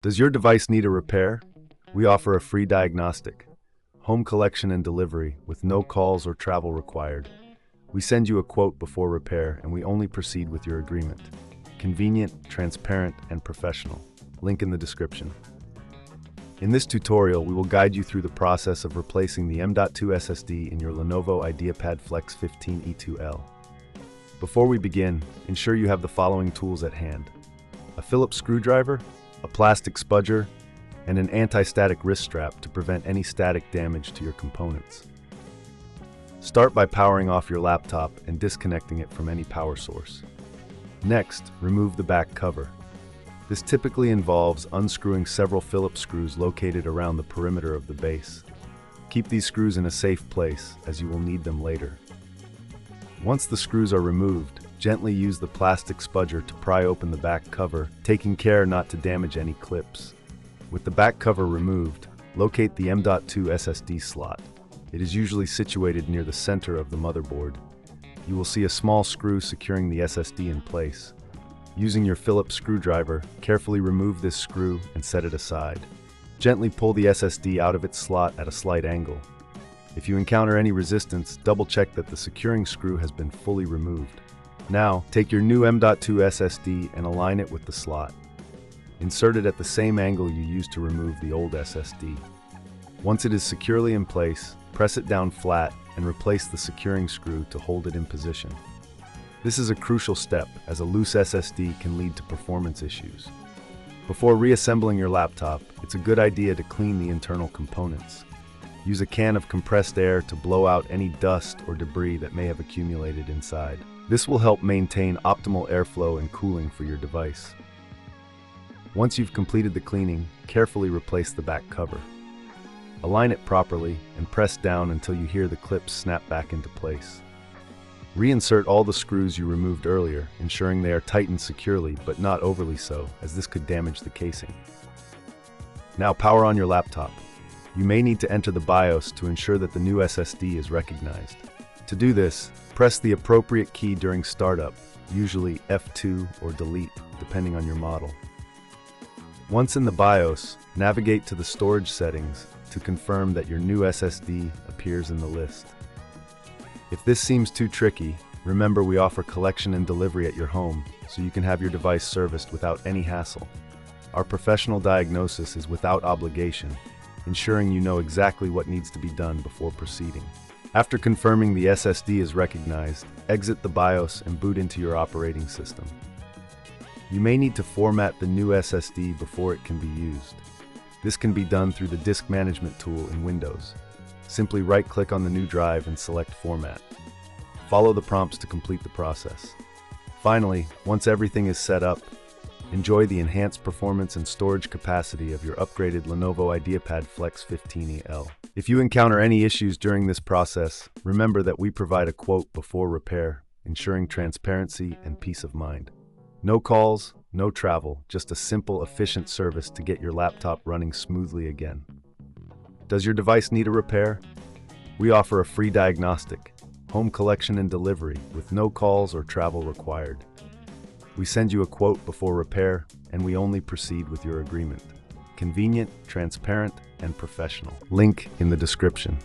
Does your device need a repair? We offer a free diagnostic, home collection and delivery with no calls or travel required. We send you a quote before repair and we only proceed with your agreement. Convenient, transparent, and professional. Link in the description. In this tutorial, we will guide you through the process of replacing the M.2 SSD in your Lenovo IdeaPad Flex-15IIL. Before we begin, ensure you have the following tools at hand: a Phillips screwdriver, a plastic spudger, and an anti-static wrist strap to prevent any static damage to your components. Start by powering off your laptop and disconnecting it from any power source. Next, remove the back cover. This typically involves unscrewing several Phillips screws located around the perimeter of the base. Keep these screws in a safe place, as you will need them later. Once the screws are removed, gently use the plastic spudger to pry open the back cover, taking care not to damage any clips. With the back cover removed, locate the M.2 SSD slot. It is usually situated near the center of the motherboard. You will see a small screw securing the SSD in place. Using your Phillips screwdriver, carefully remove this screw and set it aside. Gently pull the SSD out of its slot at a slight angle. If you encounter any resistance, double-check that the securing screw has been fully removed. Now, take your new M.2 SSD and align it with the slot. Insert it at the same angle you used to remove the old SSD. Once it is securely in place, press it down flat and replace the securing screw to hold it in position. This is a crucial step, as a loose SSD can lead to performance issues. Before reassembling your laptop, it's a good idea to clean the internal components. Use a can of compressed air to blow out any dust or debris that may have accumulated inside. This will help maintain optimal airflow and cooling for your device. Once you've completed the cleaning, carefully replace the back cover. Align it properly and press down until you hear the clips snap back into place. Reinsert all the screws you removed earlier, ensuring they are tightened securely but not overly so, as this could damage the casing. Now power on your laptop. You may need to enter the BIOS to ensure that the new SSD is recognized. To do this, press the appropriate key during startup, usually F2 or delete, depending on your model. Once in the BIOS, navigate to the storage settings to confirm that your new SSD appears in the list. If this seems too tricky, remember we offer collection and delivery at your home, so you can have your device serviced without any hassle. Our professional diagnosis is without obligation, ensuring you know exactly what needs to be done before proceeding. After confirming the SSD is recognized, exit the BIOS and boot into your operating system. You may need to format the new SSD before it can be used. This can be done through the Disk Management tool in Windows. Simply right-click on the new drive and select Format. Follow the prompts to complete the process. Finally, once everything is set up, enjoy the enhanced performance and storage capacity of your upgraded Lenovo IdeaPad Flex-15IIL. If you encounter any issues during this process, remember that we provide a quote before repair, ensuring transparency and peace of mind. No calls, no travel, just a simple, efficient service to get your laptop running smoothly again. Does your device need a repair? We offer a free diagnostic, home collection and delivery with no calls or travel required. We send you a quote before repair and we only proceed with your agreement. Convenient, transparent, and professional. Link in the description.